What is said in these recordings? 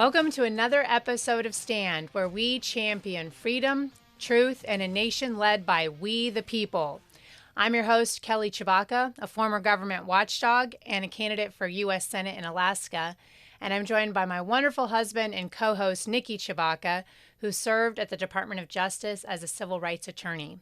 Welcome to another episode of Stand, where we champion freedom, truth, and a nation led by we the people. I'm your host, Niki Tshibaka, a former government watchdog and a candidate for U.S. Senate in Alaska, and I'm joined by my wonderful husband and co-host, Niki Tshibaka, who served at the Department of Justice as a civil rights attorney.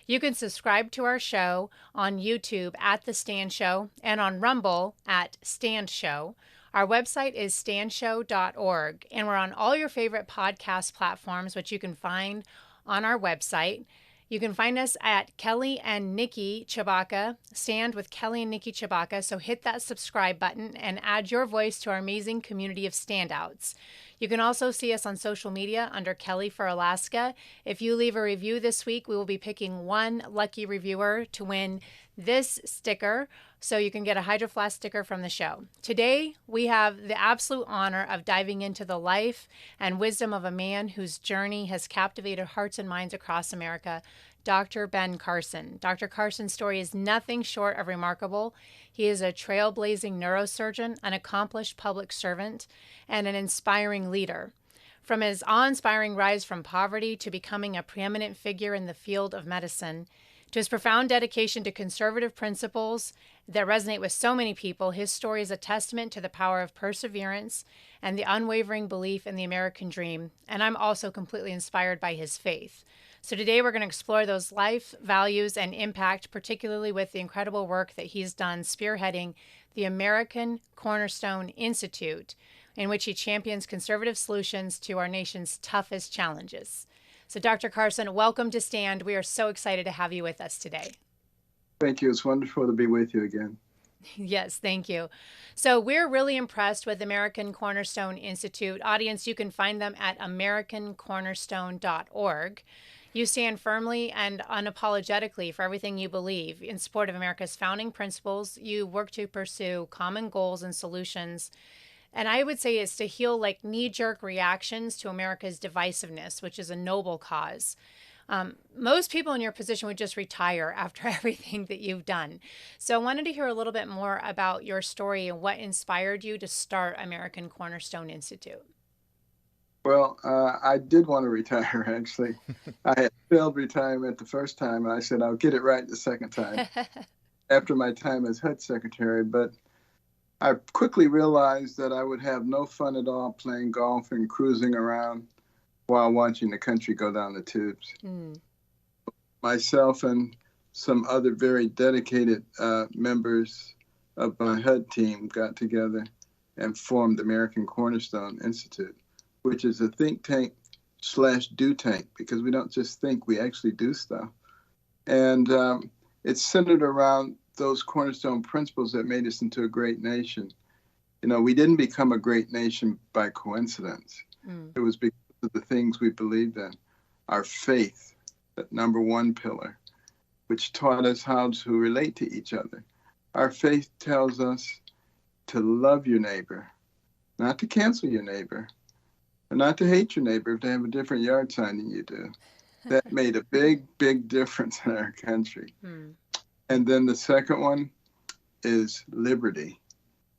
You can subscribe to our show on YouTube at The Stand Show and on Rumble at Stand Show. Our website is standshow.org, and we're on all your favorite podcast platforms, which you can find on our website. You can find us at Kelly and Niki Tshibaka, Stand with Kelly and Niki Tshibaka. So hit that subscribe button and add your voice to our amazing community of standouts. You can also see us on social media under Kelly for Alaska. If you leave a review this week, we will be picking one lucky reviewer to win this sticker, so you can get a Hydro Flask sticker from the show. Today, we have the absolute honor of diving into the life and wisdom of a man whose journey has captivated hearts and minds across America, Dr. Ben Carson. Dr. Carson's story is nothing short of remarkable. He is a trailblazing neurosurgeon, an accomplished public servant, and an inspiring leader. From his awe-inspiring rise from poverty to becoming a preeminent figure in the field of medicine, to his profound dedication to conservative principles that resonate with so many people, his story is a testament to the power of perseverance and the unwavering belief in the American dream. And I'm also completely inspired by his faith. So today we're going to explore those life values and impact, particularly with the incredible work that he's done spearheading the American Cornerstone Institute, in which he champions conservative solutions to our nation's toughest challenges. So Dr. Carson, welcome to Stand. We are so excited to have you with us today. Thank you. It's wonderful to be with you again. Yes, thank you. So we're really impressed with American Cornerstone Institute. Audience, you can find them at americancornerstone.org. You stand firmly and unapologetically for everything you believe in support of America's founding principles. You work to pursue common goals and solutions. And I would say it's to heal like knee-jerk reactions to America's divisiveness, which is a noble cause. Most people in your position would just retire after everything that you've done. So I wanted to hear a little bit more about your story and what inspired you to start American Cornerstone Institute. Well, I did want to retire, actually. I had failed retirement the first time, and I said I'll get it right the second time after my time as HUD secretary. But I quickly realized that I would have no fun at all playing golf and cruising around while watching the country go down the tubes. Myself and some other very dedicated members of my HUD team got together and formed the American Cornerstone Institute, which is a think tank / do tank, because we don't just think, we actually do stuff. And it's centered around those cornerstone principles that made us into a great nation. You know, we didn't become a great nation by coincidence. It was because of the things we believed in. Our faith, that number one pillar, which taught us how to relate to each other. Our faith tells us to love your neighbor, not to cancel your neighbor, and not to hate your neighbor if they have a different yard sign than you do. That made a big, big difference in our country. And then the second one is liberty,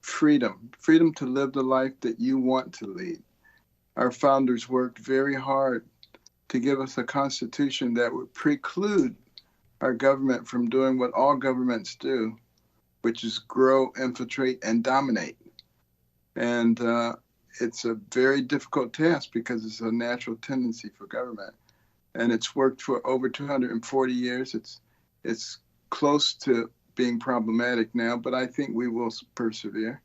freedom to live the life that you want to lead. Our founders worked very hard to give us a constitution that would preclude our government from doing what all governments do, which is grow, infiltrate, and dominate. And it's a very difficult task because it's a natural tendency for government. And it's worked for over 240 years. It's close to being problematic now, but I think we will persevere.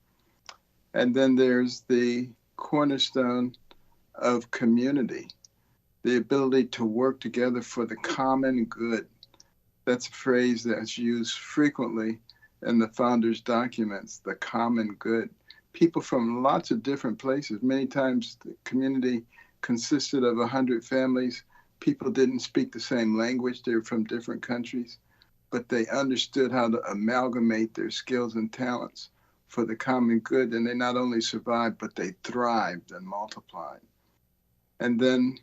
And then there's the cornerstone of community, the ability to work together for the common good. That's a phrase that's used frequently in the founders' documents, the common good. People from lots of different places. Many times the community consisted of 100 families. People didn't speak the same language. They were from different countries, but they understood how to amalgamate their skills and talents for the common good. And they not only survived, but they thrived and multiplied. And then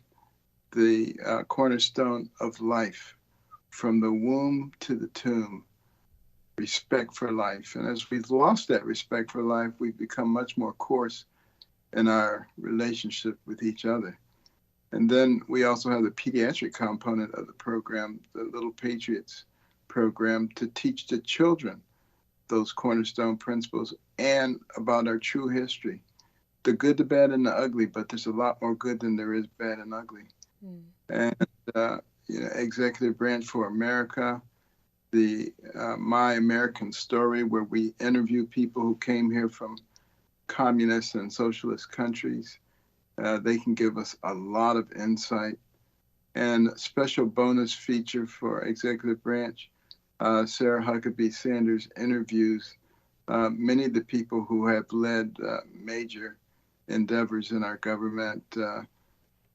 the cornerstone of life, from the womb to the tomb, respect for life. And as we've lost that respect for life, we've become much more coarse in our relationship with each other. And then we also have the pediatric component of the program, the Little Patriots program, to teach the children those cornerstone principles and about our true history, the good, the bad, and the ugly. But there's a lot more good than there is bad and ugly. And Executive Branch for America, the My American Story, where we interview people who came here from communist and socialist countries. They can give us a lot of insight. And a special bonus feature for Executive Branch, Sarah Huckabee Sanders interviews many of the people who have led major endeavors in our government,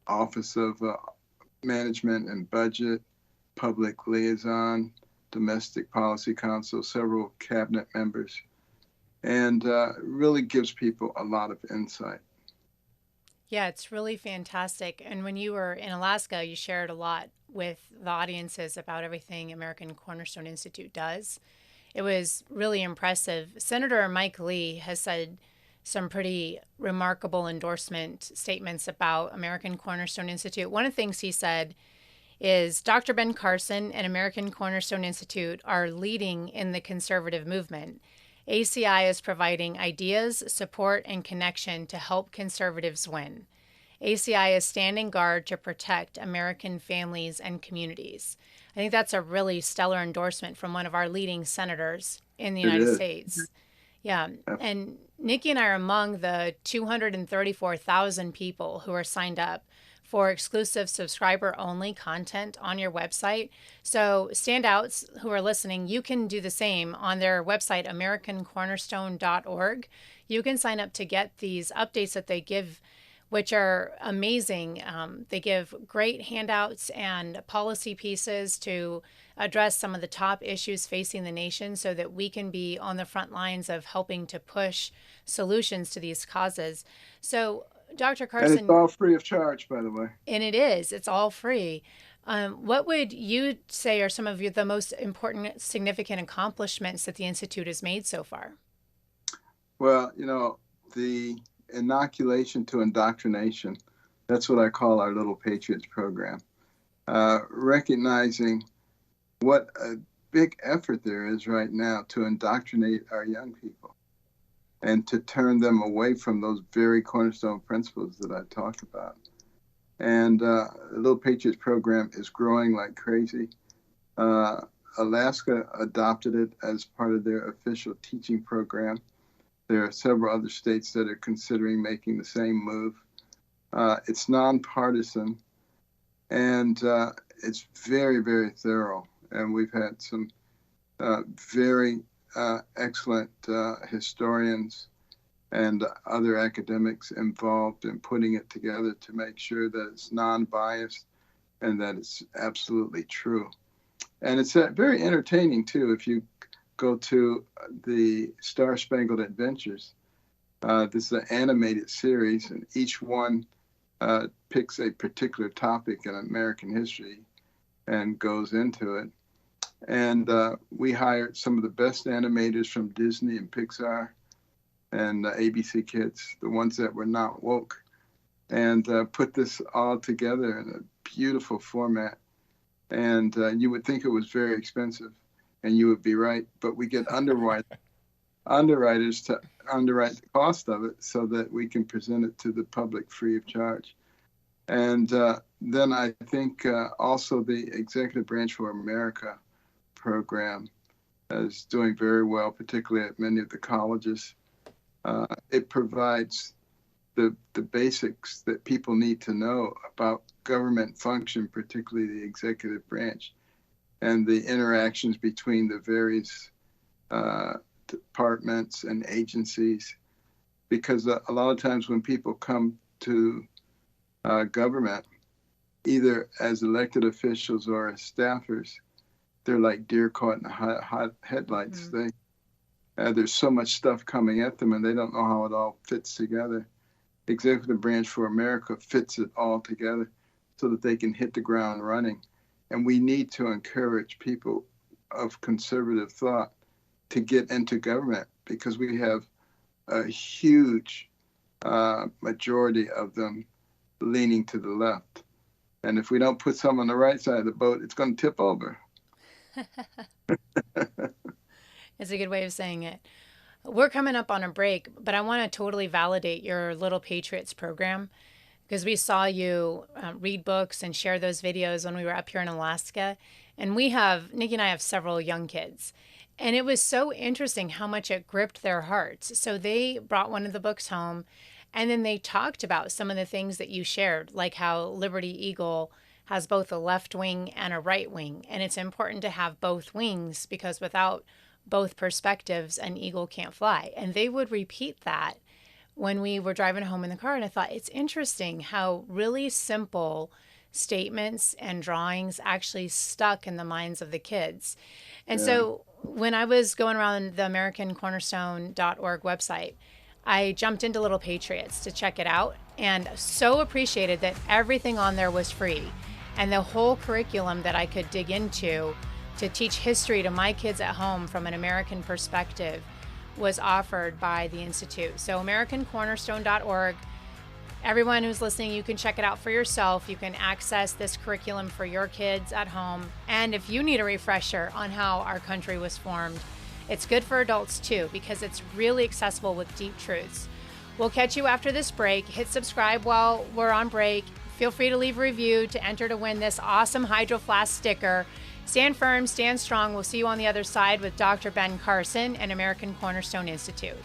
Office of Management and Budget, Public Liaison, Domestic Policy Council, several cabinet members, and really gives people a lot of insight. Yeah, it's really fantastic. And when you were in Alaska, you shared a lot with the audiences about everything American Cornerstone Institute does. It was really impressive. Senator Mike Lee has said some pretty remarkable endorsement statements about American Cornerstone Institute. One of the things he said is Dr. Ben Carson and American Cornerstone Institute are leading in the conservative movement. ACI is providing ideas, support, and connection to help conservatives win. ACI is standing guard to protect American families and communities. I think that's a really stellar endorsement from one of our leading senators in the United States. Yeah. And Niki and I are among the 234,000 people who are signed up for exclusive subscriber-only content on your website. So standouts who are listening, you can do the same on their website, americancornerstone.org. You can sign up to get these updates that they give, which are amazing. They give great handouts and policy pieces to address some of the top issues facing the nation so that we can be on the front lines of helping to push solutions to these causes. So Dr. Carson. And it's all free of charge, by the way. And it is. It's all free. What would you say are some of the most important, significant accomplishments that the Institute has made so far? Well, the inoculation to indoctrination, that's what I call our Little Patriots program. Recognizing what a big effort there is right now to indoctrinate our young people and to turn them away from those very cornerstone principles that I talked about. And the Little Patriots program is growing like crazy. Alaska adopted it as part of their official teaching program. There are several other states that are considering making the same move. It's nonpartisan, and it's very, very thorough. And we've had some very excellent historians and other academics involved in putting it together to make sure that it's non-biased and that it's absolutely true. And it's very entertaining, too, if you go to the Star Spangled Adventures. This is an animated series, and each one picks a particular topic in American history and goes into it. And we hired some of the best animators from Disney and Pixar and ABC Kids, the ones that were not woke, and put this all together in a beautiful format. And you would think it was very expensive, and you would be right. But we get underwriters to underwrite the cost of it so that we can present it to the public free of charge. And then I think also the Executive Branch for America program is doing very well, particularly at many of the colleges. It provides the basics that people need to know about government function, particularly the executive branch, and the interactions between the various departments and agencies. Because a lot of times when people come to government, either as elected officials or as staffers, they're like deer caught in hot headlights. Mm-hmm. There's so much stuff coming at them, and they don't know how it all fits together. Executive Branch for America fits it all together so that they can hit the ground running. And we need to encourage people of conservative thought to get into government because we have a huge majority of them leaning to the left. And if we don't put some on the right side of the boat, it's going to tip over. It's a good way of saying it. We're coming up on a break, but I want to totally validate your Little Patriots program because we saw you read books and share those videos when we were up here in Alaska. And Niki and I have several young kids. And it was so interesting how much it gripped their hearts. So they brought one of the books home and then they talked about some of the things that you shared, like how Liberty Eagle has both a left wing and a right wing. And it's important to have both wings because without both perspectives, an eagle can't fly. And they would repeat that when we were driving home in the car. And I thought it's interesting how really simple statements and drawings actually stuck in the minds of the kids. And so when I was going around the AmericanCornerstone.org website, I jumped into Little Patriots to check it out and so appreciated that everything on there was free. And the whole curriculum that I could dig into to teach history to my kids at home from an American perspective was offered by the Institute. So AmericanCornerstone.org. Everyone who's listening, you can check it out for yourself. You can access this curriculum for your kids at home. And if you need a refresher on how our country was formed, it's good for adults too, because it's really accessible with deep truths. We'll catch you after this break. Hit subscribe while we're on break. Feel free to leave a review to enter to win this awesome Hydro Flask sticker. Stand firm, stand strong. We'll see you on the other side with Dr. Ben Carson and American Cornerstone Institute.